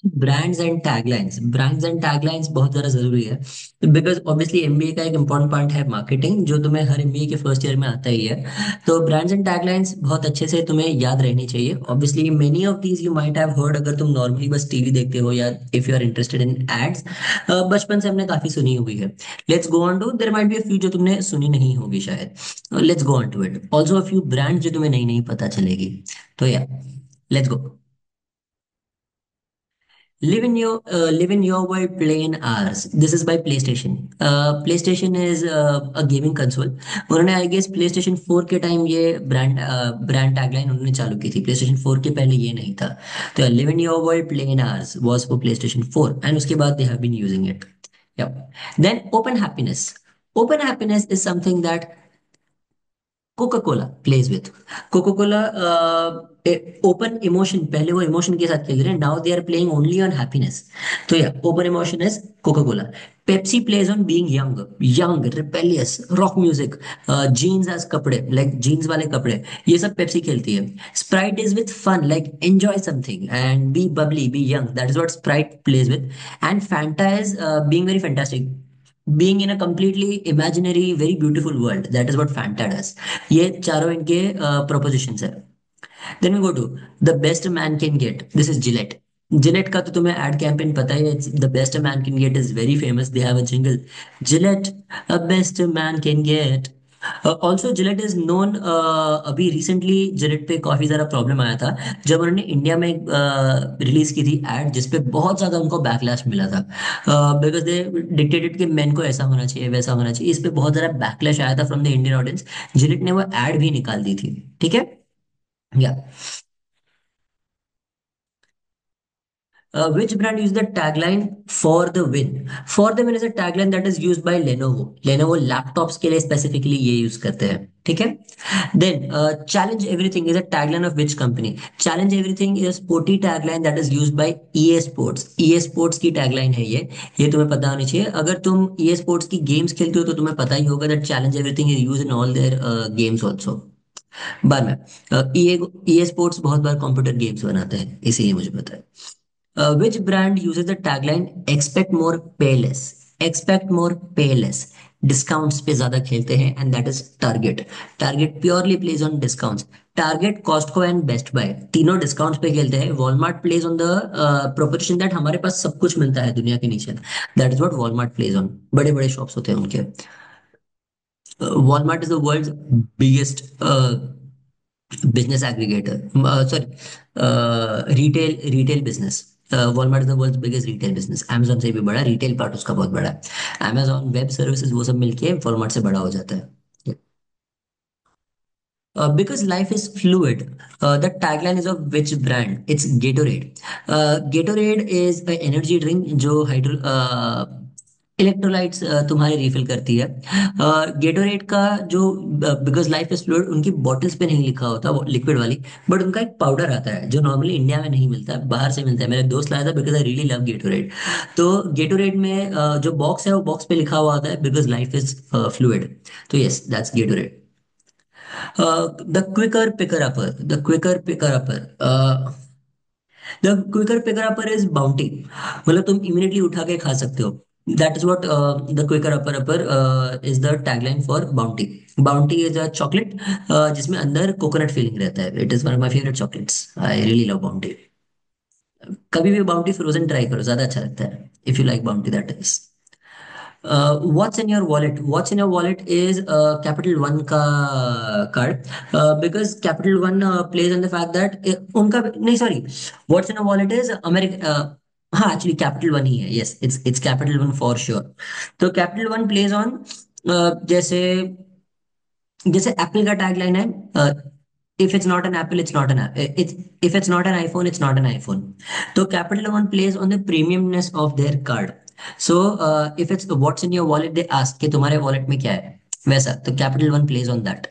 Brands and taglines बहुत ज़्यादा ज़रूरी है, बिकॉज ऑब्वियसली एमबीए का एक इंपॉर्टेंट पार्ट है मार्केटिंग, जो तुम्हें हर एमबीए के फर्स्ट ईयर में आता ही है। तो ब्रांड्स एंड टैगलाइंस बहुत अच्छे से तुम्हें याद रहनी चाहिए। Obviously many of these you might have heard अगर तुम नॉर्मली बस टीवी देखते हो, या if you are interested in ads, बचपन से हमने काफ़ी सुनी हुई है। Let's go on to, there might be a few जो तुमने सुनी नहीं होगी शायद। Let's go on to it, also a few brand जो तुम्हें नई नई पता चलेगी। तो yeah, let's go. Live in your world, play in ours. This is by PlayStation. PlayStation is a gaming console. उन्होंने आई गेस PlayStation 4 के time ये ब्रांड टैगलाइन उन्होंने चालू की थी। PlayStation 4 के पहले ये नहीं था। तो live in your world, play in ours was for PlayStation 4, and उसके बाद they have been using it. Then open happiness. Open happiness is something that Coca Cola plays with. Coca Cola open emotion, पहले वो emotion के साथ खेल रहे हैं, now they are playing only on happiness. तो yeah, open emotion is Coca Cola. Pepsi plays on being young, young rebellious, rock music, jeans as कपड़े, like jeans वाले कपड़े, ये सब पेप्सी खेलती है। Sprite is with fun, like enjoy something and be bubbly, be young, that is what Sprite plays with. And Fanta is being very fantastic, being in a completely imaginary very beautiful world, that is what fanta does। ये चारों इनके propositions है। then we go to the best a man can get, this is Gillette। Gillette का तो तुम्हें ad campaign पता ही है, the best man can get is very famous, they have a jingle, Gillette a best man can get. Also Gillette is known, अभी recently Gillette पे काफी ज्यादा problem आया था जब उन्होंने इंडिया में रिलीज की थी एड, जिसपे बहुत ज्यादा उनको बैकलैश मिला था, बिकॉज दे डिक्टेटेड कि मेन को ऐसा होना चाहिए वैसा होना चाहिए। इस पे बहुत ज्यादा बैकलैश आया था from the Indian audience. Gillette ने वो एड भी निकाल दी थी। ठीक है। या, which brand use the tagline for the win? For the win is a tagline that is used by Lenovo। Lenovo laptops के लिए specifically ये use करते हैं। ठीक है। Then challenge everything is a tagline of which company? Challenge everything is a sporty tagline that is used by EA Sports। EA Sports की tagline है ये तुम्हें पता होनी चाहिए। अगर तुम EA Sports की गेम्स खेलते हो तो तुम्हें पता ही होगा that challenge everything is used in all their games also। बाद में EA Sports बहुत बार कंप्यूटर गेम्स बनाते हैं, इसीलिए मुझे पता है। Which brand uses the tagline expect more pay less? Expect more pay less। Discounts पे ज्यादा खेलते हैं, and that is Target. Target purely plays on discounts. Target, Costco and Best Buy तीनों डिस्काउंट्स पे खेलते हैं। Walmart plays on the proposition that हमारे पास सब कुछ मिलता है दुनिया के नीचे, that is what Walmart plays on. बड़े बड़े शॉप्स होते हैं उनके। Walmart is the world's biggest business aggregator, sorry, retail business। Walmart is the world's biggest retail business, amazon से भी बड़ा, रिटेल पार्ट उसका बहुत बड़ा है। amazon वेब सर्विसेज वो सब मिलके वॉलमार्ट से बड़ा हो जाता है। Because life is fluid, the tagline is of which brand? It's Gatorade। Gatorade is an energy drink जो हाइड्रो इलेक्ट्रोलाइट्स तुम्हारे रिफिल करती है। गेटोरेड का जो, बिकॉज लाइफ इज फ्लूइड, उनकी बॉटल्स पे नहीं लिखा होता वो लिक्विड वाली, बट उनका एक पाउडर आता है जो नॉर्मली इंडिया में नहीं मिलता है, बाहर से मिलता है। मेरा दोस्त लाया था because I really love Gatorade. तो गेटोरेड में जो बॉक्स है वो बॉक्स पे लिखा हुआ आता है बिकॉज लाइफ इज फ्लूइड। तो yes, that's Gatorade. The quicker picker upper, the quicker picker upper, the quicker picker upper is bounty। मतलब तुम इमीडिएटली उठा के खा सकते हो। That is what the quicker upper is the tagline for bounty। Bounty is a chocolate जिसमें अंदर coconut feeling रहता है। It is one of my favorite chocolates। I really love bounty। कभी भी बाउंटी फ्रोजन ट्राई करो, ज्यादा अच्छा लगता है। If you like bounty, that is। What's in your wallet? What's in your wallet is Capital One का card, because Capital One plays on the fact that उनका नहीं, sorry, What's in your wallet is America. हाँ, actually Capital One ही है। Yes, it's Capital One for sure. तो Capital One plays on, जैसे जैसे Apple का टैगलाइन है, if it's not an Apple it's not an, it's if it's not an iPhone it's not an iPhone. तो Capital One plays on the premiumness of their card. So if it's what's in your wallet, they ask कि तुम्हारे wallet में क्या है, वैसा। तो Capital One plays on that.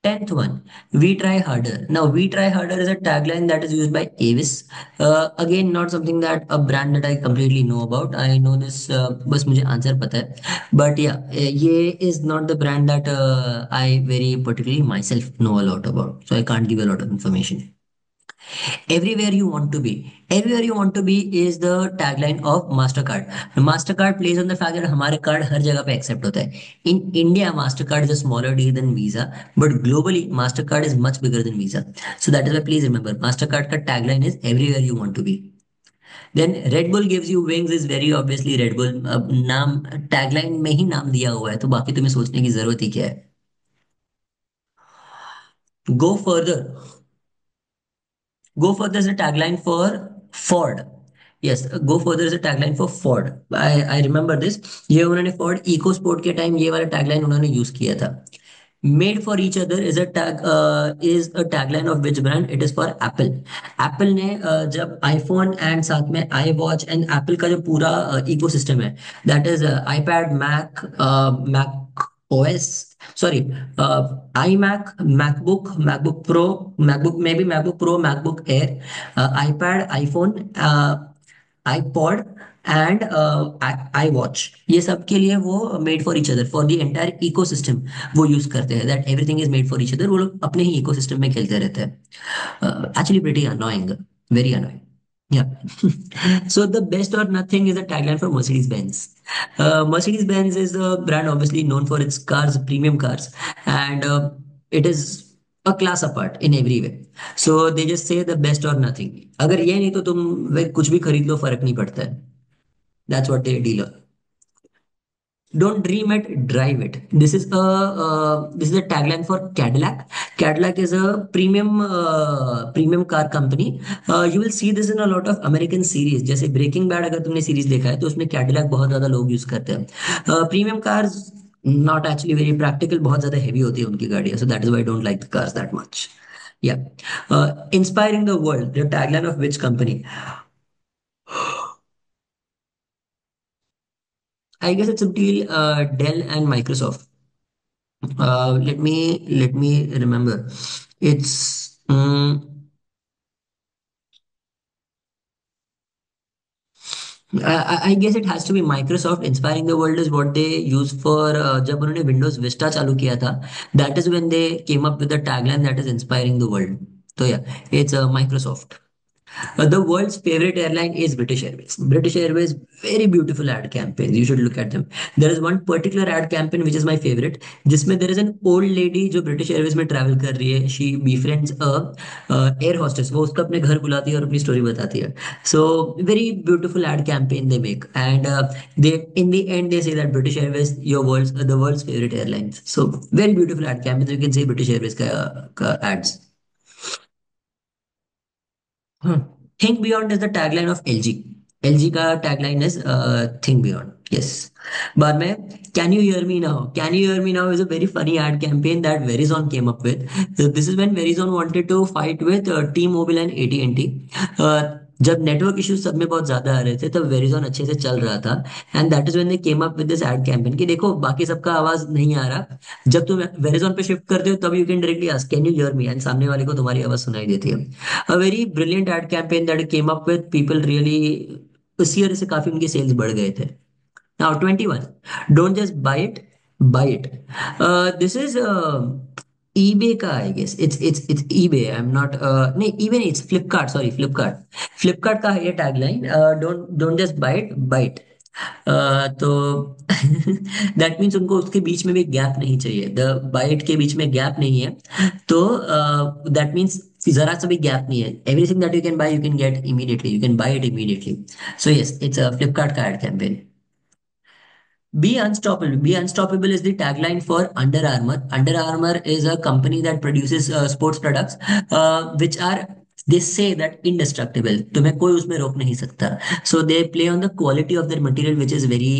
10th one, we try harder. Now, we try harder is a tagline that is used by Avis. Again, not something that a brand that I completely know about. I know this, बस मुझे answer पता है. But yeah, ये is not the brand that I very particularly myself know a lot about. So I can't give a lot of information. Everywhere you want to be. Everywhere you want to be is the tagline of Mastercard. Mastercard plays on the fact that हमारे card हर जगह पे accept होता है. In India, Mastercard is a smaller deal than Visa, but globally, Mastercard is much bigger than Visa. So that is why please remember, Mastercard का tagline is everywhere you want to be. Then Red Bull gives you wings is very obviously Red Bull. अब नाम tagline में ही नाम दिया हुआ है तो बाकी तुम्हें सोचने की जरूरत ही क्या है. Go further. Go further is a tagline for Ford. Yes, go further is a tagline for Ford. I remember this. ये उन्होंने Ford EcoSport के टाइम ये वाला tagline उन्होंने यूज किया था. Made for each other is a tagline of which brand? It is for Apple. Apple ने जब iPhone and साथ में iWatch and Apple का जो पूरा इकोसिस्टम है, that is iPad, Mac OS, sorry, iMac, MacBook Pro, MacBook maybe MacBook Pro, MacBook Air, iPad, iPhone, iPod and I watch, ये सब के लिए वो made for each other for the entire ecosystem वो यूज करते हैं. That everything is made for each other. वो लोग अपने ही इकोसिस्टम में खेलते रहते हैं. Actually pretty annoying, very annoying. Yeah. So the best or nothing is a tagline for Mercedes-Benz. Mercedes-Benz is a brand obviously known for its cars, premium cars, and it is a class apart in every way. So they just say the best or nothing. अगर ये नहीं तो तुम वे कुछ भी खरीद लो फर्क नहीं पड़ता है. That's what they deal. Don't dream it, drive it. This is a tagline for Cadillac. Cadillac is a premium car company. You will see this in a lot of American series. जैसे breaking bad अगर तुमने series देखा है तो उसमें Cadillac बहुत ज्यादा लोग यूज करते हैं. Premium cars not actually very practical, बहुत ज्यादा हेवी होती है उनकी गाड़ियां. सो that is why I don't like the cars that much. Yeah. Inspiring the world, the tagline of which company? I guess it's between Dell and Microsoft. Let me remember. It's I guess it has to be Microsoft. Inspiring the world is what they use for जब उन्होंने Windows Vista चालू किया था. That is when they came up with the tagline that is inspiring the world. So yeah, it's Microsoft. The world's favorite airline is British Airways. British Airways, very beautiful ad campaigns. You should look at them. There is one particular ad campaign which is my favorite. जिसमें there is an old lady जो British Airways में travel कर रही है. She befriends a air hostess. वो उसको अपने घर बुलाती है और अपनी story बताती है. So very beautiful ad campaign they make. And they in the end they say that British Airways the world's favorite airlines. So very beautiful ad campaigns. You can say British Airways का ads. Hmm. Think Beyond is the tagline of LG. LG का tagline is Think Beyond. Yes. बाद में Can you hear me now? Can you hear me now is a very funny ad campaign that Verizon came up with. So this is when Verizon wanted to fight with T-Mobile and AT&T. जब network issues सब में बहुत ज्यादा आ रहे थे तब Verizon अच्छे से चल रहा था. And that is when they came up with this ad campaign कि देखो बाकी सबका आवाज नहीं आ रहा, जब तुम वेरिजॉन पे शिफ्ट करते हो तब you can directly ask can you hear me, and सामने वाले को तुम्हारी आवाज सुनाई देती है. A very brilliant ad campaign that it came up with. People really उस ईयर से काफी उनके सेल्स बढ़ गए थे. Now 21. Don't just buy it, buy it. This is eBay का I guess. It's eBay. I'm not नहीं eBay नहीं, it's Flipkart. Sorry, Flipkart. Flipkart का है ये tagline. Don't just buy it, buy it. तो दैट मीन्स उनको उसके बीच में भी गैप नहीं चाहिए. द बाइट के बीच में गैप नहीं है. तो दैट मीन्स जरा सा भी गैप नहीं है. Everything that you can buy you can get immediately, you can buy it immediately. So yes, it's a Flipkart का ad campaign. Be unstoppable. Be unstoppable is the tagline for Under Armour. Under Armour is a company that produces sports products, which are they say that indestructible. तुम्हें कोई उसमें रोक नहीं सकता. So they play on the quality of their material, which is very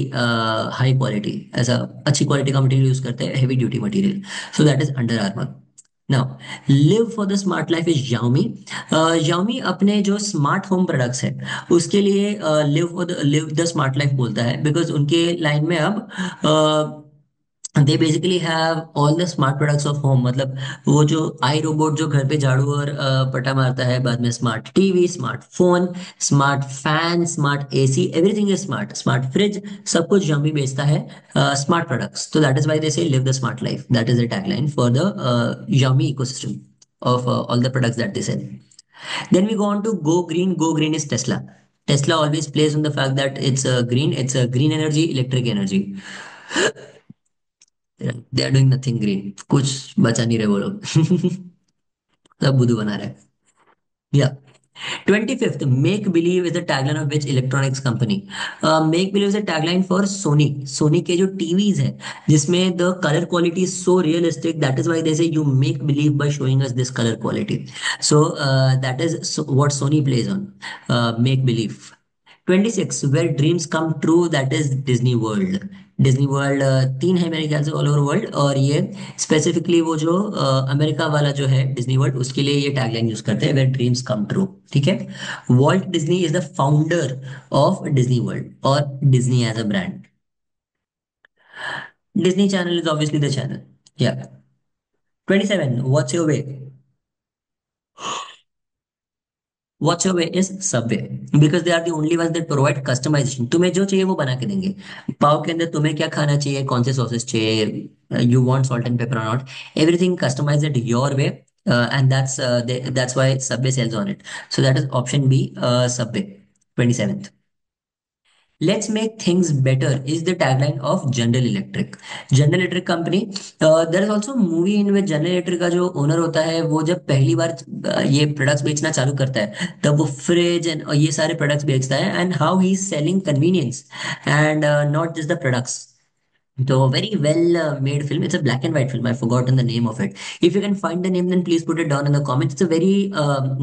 high quality. ऐसा अच्छी quality का material use करते हैं, heavy duty material. So that is Under Armour. Now, live for the smart life is Xiaomi. Xiaomi अपने जो smart home products है उसके लिए लिव द स्मार्ट लाइफ बोलता है, बिकॉज उनके लाइन में अब they basically have all the smart products of home, मतलब वो जो आई रोबोट जो घर पे झाड़ू और पटा मारता है, बाद में smart TV, smart phone, smart fan, smart AC, everything is smart, smart fridge, सब कुछ यम्मी बेचता है स्मार्ट प्रोडक्ट्स। तो दैट इज व्हाई दे से live the smart life, that is the tagline for the yummy ecosystem of all the products that they sell. Then we go on to go green. Go green is Tesla. Tesla always plays on the fact that it's a green energy, electric energy. They are doing nothing green, कुछ बचा नहीं रहे वो लोग। सब बुद्धू बना रहे हैं। या 25th, make believe is the tagline of which electronics company? Make believe is a tagline for Sony. Sony के जो TVs है, जिसमें the color quality is so realistic, that is why they say you make believe by showing us this color quality. So that is what Sony plays on, make believe. 26, where dreams come true, that is Disney World. Disney world तीन है मेरे ख्याल से all over world, और ये specifically वो जो America वाला जो है डिज्नी वर्ल्ड, उसके लिए ये टैगलाइन यूज करते हैं, वेयर ड्रीम्स कम ट्रू। ठीक है। Walt Disney is the founder of Disney World और Disney as a brand. Disney Channel is obviously the channel. Yeah 27, what's your way? What's your way is Subway, because they are the only ones that provide customization. तुम्हें जो चाहिए वो बना के देंगे। पाव के अंदर तुम्हें क्या खाना चाहिए, कौन से सॉसेस चाहिए, you want salt and pepper और not, everything customize it your way, and that's why Subway sells on it. So that is option B, Subway. 27th. Let's make things better is the tagline of General Electric. General Electric company. There is also a movie in which General Electric का जो owner होता है, वो जब पहली बार ये products बेचना चालू करता है, तब वो फ्रिज एंड ये सारे प्रोडक्ट्स बेचता है, and how he is selling convenience and not just the products. So very well made film. It's a black and white film. I've forgotten the name of it. If you can find the name, then please put it down in the comments. It's a very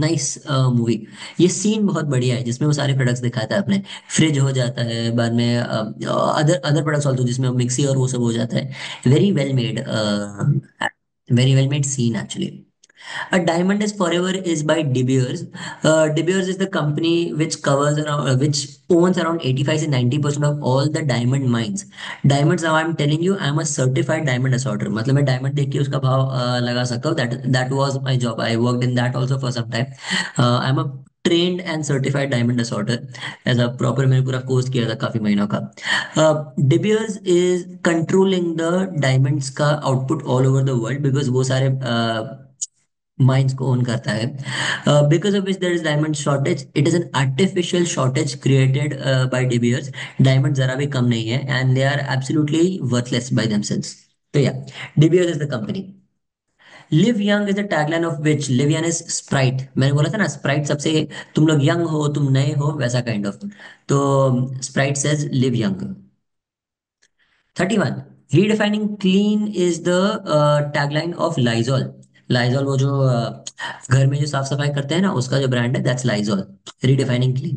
nice movie. ये scene बहुत बढ़िया है जिसमें वो सारे products दिखाता है अपने। फ्रिज हो जाता है, बाद में अदर अदर प्रोडक्ट्स ऑल्सो, जिसमें मिक्सी और वो सब हो जाता है। Very well made, very well made scene actually. A diamond is forever is by De Beers. De Beers is the company which covers around, which owns around 85 to 90% of all the diamond mines. Diamonds, now I'm telling you, I'm a certified diamond assorter. मतलब मैं diamond देख के उसका भाव लगा सकता हूँ. That was my job. I worked in that also for some time. I'm a trained and certified diamond assorter. As a proper मैंने पूरा कोर्स किया था काफी महीनों का. De Beers is controlling the diamonds का output all over the world, because वो सारे माइंस को ओन करता है, because of which there is diamond shortage. It is an artificial shortage created by De Beers. Diamond जरा भी कम नहीं है, and they are absolutely worthless by themselves. तो yeah, De Beers is the company. Live young is the tagline of which? Live young is Sprite. मैंने बोला था ना, स्प्राइट सबसे, तुम लोग यंग हो, तुम नए हो, वैसा काइंड ऑफ। तो Sprite says live young. 31, redefining clean is the tagline of Lysol. Lysol वो जो घर में जो साफ सफाई करते हैं ना, उसका जो ब्रांड है, that's Lysol. Redefining clean.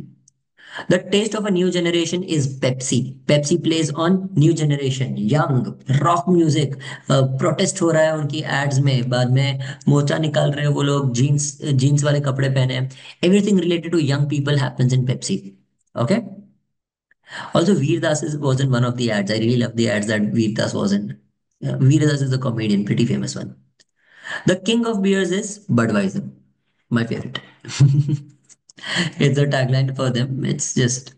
The taste of a new generation is Pepsi. Pepsi plays on new generation, young, rock music. Protest हो रहा है उनकी एड्स में, बाद में मोर्चा निकाल रहे हैं वो लोग, जीन्स जीन्स वाले कपड़े पहने हैं। Everything related to young people happens in Pepsi. Okay. Also, Veer Das was in one of the ads. I really love the ads that Veer Das was in. Veer Das is a comedian, pretty famous one. The king of beers is Budweiser, my favorite. It's a tagline for them. It's just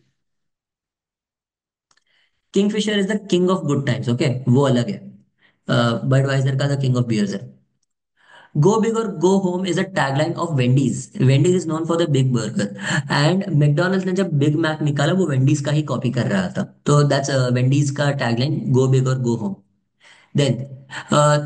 Kingfisher is the king of good times. Okay, वो अलग है। Budweiser का the king of beers है। Go big or go home is a tagline of Wendy's. Wendy's is known for the big burger, and McDonald's ने जब big Mac निकाला, वो वेंडीज का ही कॉपी कर रहा था। तो दैट्स वेंडीज का टैगलाइन, गो बिग और go home. Then,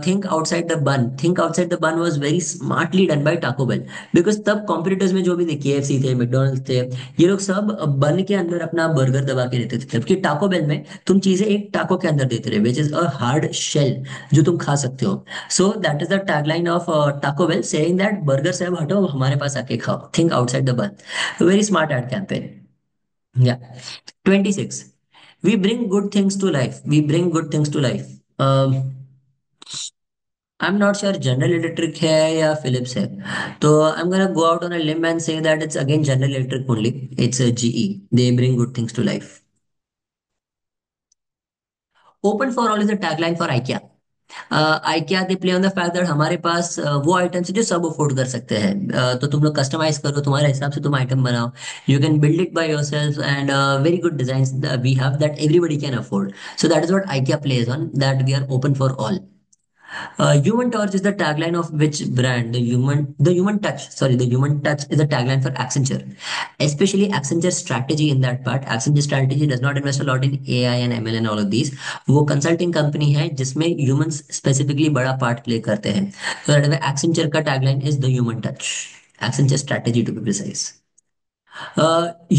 think outside the bun. Think outside the bun was very smartly done by Taco Bell. Because तब competitors में जो भी थे, KFC थे, McDonald's थे, ये लोग सब बन के अंदर अपना बर्गर दबा के देते थे। जबकि टाको बेल में तुम चीजें एक टाको के अंदर देते रहे, which is a hard shell, जो तुम खा सकते हो। So that is the tagline of Taco Bell, saying that burger से अब हटो, हमारे पास आके खाओ। Think outside the bun. Very smart ad campaign. Yeah 26, we bring good things to life. We bring good things to life. I am not sure General Electric है या Philips है, तो I am gonna go out on a limb and say that it's again General Electric only. It's GE, they bring good things to life. Open for all is the tagline for IKEA. IKEA they play on the fact that हमारे पास वो items है जो सब afford कर सकते हैं. तो तुम लोग कस्टमाइज करो, तुम्हारे हिसाब से तुम आइटम बनाओ. You can build it by yourself and very good designs we have that everybody can afford. So that is what IKEA plays on, that we are open for all. Human touch is the tagline of which brand? The human touch. Sorry, the human touch is the tagline for Accenture. Especially Accenture strategy in that part. Accenture strategy does not invest a lot in AI and ML and all of these. वो consulting company है जिसमें humans specifically बड़ा part play करते हैं. So that is why Accenture का tagline is the human touch. Accenture strategy to be precise.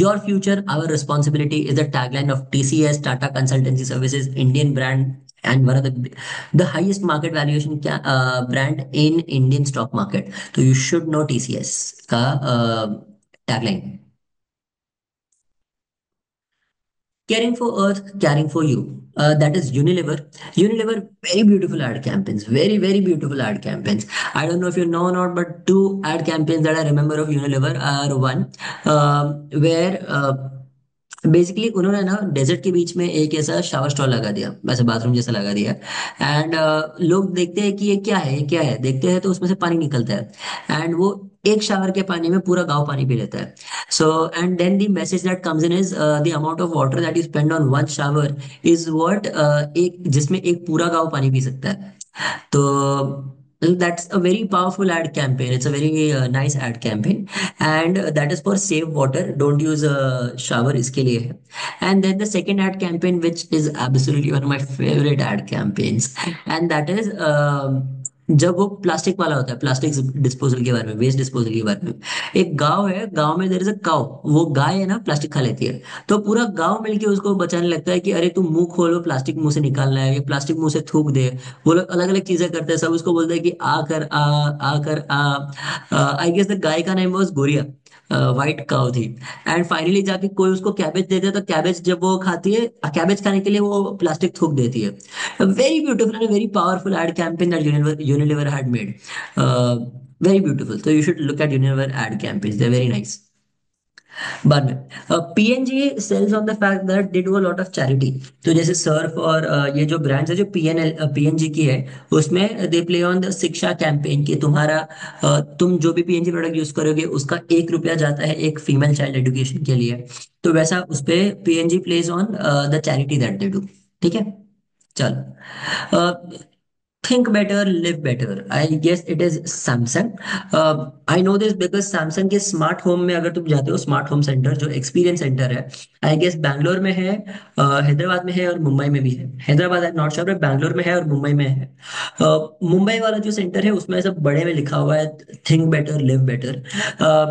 Your future, our responsibility is the tagline of TCS, Tata Consultancy Services, Indian brand, and one of the highest market valuation brand in Indian stock market. So you should know TCS का tagline. Caring for Earth, caring for you. That is Unilever. Unilever, very beautiful ad campaigns. Very, very beautiful ad campaigns. I don't know if you know or not, but two ad campaigns that I remember of Unilever are one where basically उन्होंने ना desert के बीच में एक ऐसा shower stall लगा दिया, वैसे bathroom जैसा लगा दिया. एंड लोग देखते हैं कि ये क्या है, ये क्या है, देखते हैं तो उसमें से पानी निकलता है एंड वो एक शावर के पानी में पूरा गांव पानी पी लेता है. So and then the message that comes in is the amount of water that you spend on one shower is what एक जिसमें एक पूरा गांव पानी पी सकता है. तो that's a very powerful ad campaign. It's a very nice ad campaign, and that is for save water. Don't use a shower. इसके लिए है. And then the second ad campaign, which is absolutely one of my favorite ad campaigns, and that is जब वो plastic वाला होता है, plastic disposal के बारे में, वेस्ट डिस्पोजल के बारे में. एक गांव है, गांव में देयर इज अ काउ. वो गाय है ना, प्लास्टिक खा लेती है. तो पूरा गांव मिलके उसको बचाने लगता है कि अरे तुम मुंह खोलो, प्लास्टिक मुंह से निकालना है, ये प्लास्टिक मुंह से थूक दे. वो लोग अलग अलग चीजें करते हैं, सब उसको बोलते हैं कि आकर आ. आई गेस द गाय का name was Goriya, white cow थी. एंड फाइनली जाके कोई उसको कैबेज देता है, तो कैबेज जब वो खाती है, कैबेज खाने के लिए वो प्लास्टिक थूक देती है. Very beautiful and very powerful ad campaign that Unilever had made. Very beautiful. So you should look at Unilever ad campaigns. They're very nice. बाद में PNG sells on the fact that they do a lot of charity. तो जैसे Surf और ये जो brands है जो PNG की है, उसमें दे प्ले ऑन द शिक्षा कैंपेन कि तुम्हारा तुम जो भी PNG प्रोडक्ट यूज करोगे उसका 1 रुपया जाता है एक फीमेल चाइल्ड एजुकेशन के लिए. तो वैसा उस पे PNG plays on the charity that they do. ठीक है. चलो. Think better, live better. I guess it is Samsung. I know this because Samsung के स्मार्ट होम में अगर तुम जाते हो, स्मार्ट होम सेंटर जो एक्सपीरियंस सेंटर है, आई गेस बैंगलोर में है, हैदराबाद में है और मुंबई में भी है. हैदराबाद आई नॉट श्योर, बैंगलोर में है और मुंबई में है. मुंबई वाला जो सेंटर है उसमें सब बड़े में लिखा हुआ है think better live better,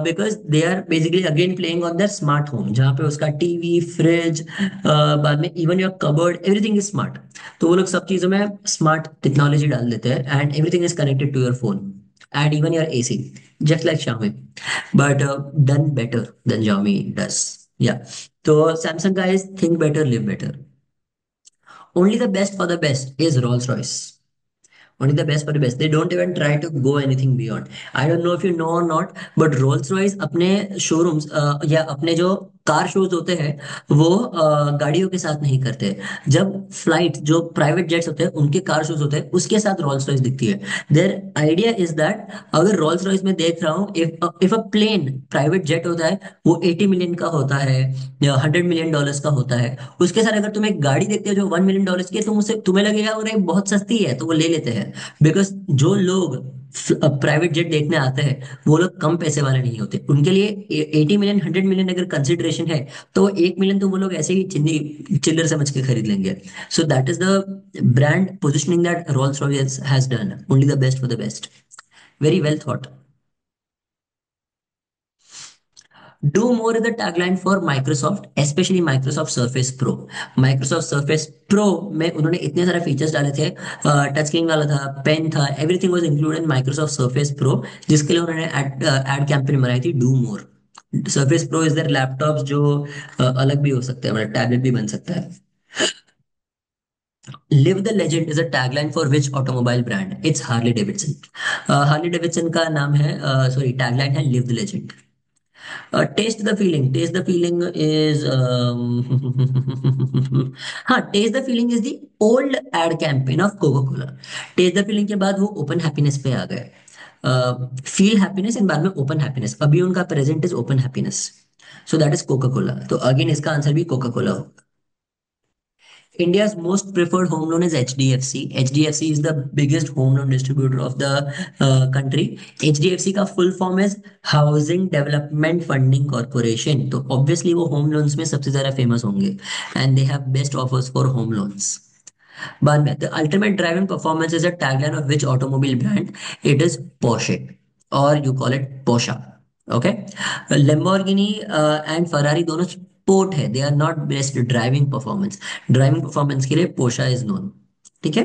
because they are basically again playing on that smart home जहाँ पे उसका टीवी, फ्रिज, बाद में even your cupboard, everything is smart. तो वो लोग सब चीजों में स्मार्ट टेक्नोलॉजी डाल देते हैं and everything is connected to your phone and even your AC, just like Xiaomi, but done better than Xiaomi does. Yeah. तो Samsung का is think better live better. Only the best for the best is Rolls Royce. Only the best for the best. They don't even try to go anything beyond. I don't know if you know or not, but Rolls Royce अपने showrooms या अपने जो car shows होते हैं वो गाड़ियों के साथ नहीं करते. जब फ्लाइट जो प्राइवेट जेट्स होते हैं उनके कार शोज होते हैं उसके साथ रोल्स रॉयस दिखती है. देयर आइडिया इज दैट अगर रोल्स रॉयस में देख रहा हूँ, if a plane private jet होता है वो 80 मिलियन का होता है या $100 मिलियन का होता है, उसके साथ अगर तुम एक गाड़ी देखते हो जो $1 मिलियन की है, तो मुझसे तुम्हें लगेगा अरे बहुत सस्ती है तो वो ले लेते हैं. बिकॉज जो लोग प्राइवेट जेट देखने आते हैं वो लोग कम पैसे वाले नहीं होते. उनके लिए 80 मिलियन, 100 मिलियन अगर कंसिडरेशन है तो 1 मिलियन तो वो लोग ऐसे ही चिन्नी चिल्लर समझ के खरीद लेंगे. सो that is the brand positioning that Rolls Royce has done. Only the best for the best. Very well thought. Do more is the tagline for Microsoft, especially Microsoft Surface Pro. Microsoft Surface Pro में उन्होंने इतने सारे features डाले थे. Touch screen वाला था, pen था, everything was included in Microsoft Surface Pro, जिसके लिए उन्होंने एड कैंपेन बनाई थी do more. Surface Pro is their laptops जो अलग भी हो सकते हैं, मतलब टैबलेट भी बन सकता है. Live the legend is a tagline for which automobile brand? It's Harley Davidson. Harley Davidson का नाम है, सॉरी, टैगलाइन है Live the legend. Taste the feeling is हाँ, taste the feeling is the old ad campaign of Coca Cola. Taste the feeling के बाद वो open happiness पे आ गए। फील हैप्पीनेस एंड बाद में ओपन हैप्पीनेस, अभी उनका present is open happiness. So that is Coca Cola, तो अगेन इसका आंसर भी कोका कोला होगा। India's most preferred home loan is HDFC. HDFC is the biggest home loan distributor of the country. HDFC का full form is Housing Development Funding Corporation. तो obviously वो home loans में सबसे ज़्यादा famous होंगे, and they have best offers for home loans. बाद में the ultimate driving performance is a tagline of which automobile brand? It is Porsche, or you call it Porsche. Okay. Lamborghini and Ferrari दोनों sport है, they are not best driving performance. Driving performance के लिए Porsche is known. ठीक है।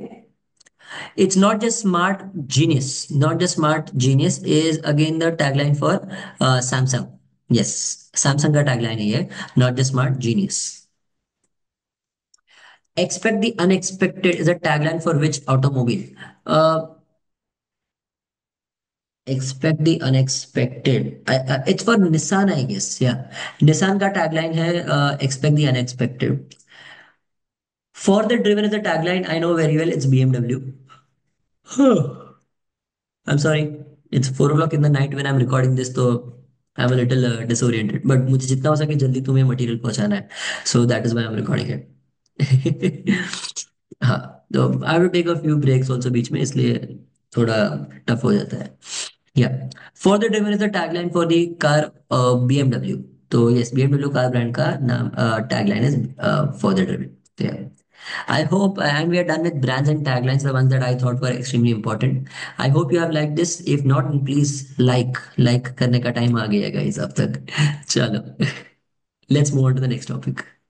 It's not just smart genius, not just smart genius is again the tagline for Samsung. Yes, Samsung का tagline है ये, not just smart genius. Expect the unexpected is a tagline for which automobile? Expect the unexpected. It's for Nissan, I guess. Yeah, Nissan का tagline है expect the unexpected. For the driven is the tagline I know very well. It's BMW. I'm sorry. It's 4 o'clock in the night when I'm recording this, so I'm a little disoriented. But मुझे जितना हो सके जल्दी तुम्हें material पहुंचाना है. So that is why I'm recording it. हाँ, तो I will take a few breaks also बीच में, इसलिए थोड़ा टफ हो जाता है। या for the driven is the tagline for the car BMW। तो यस, BMW कार ब्रांड का नाम tagline is for the driven. I hope, and we are done with brands and taglines, the ones that I thought were extremely important. I hope you have liked this. If not, then please like करने का time आ गया guys अब तक। चलो, let's move on to the next topic.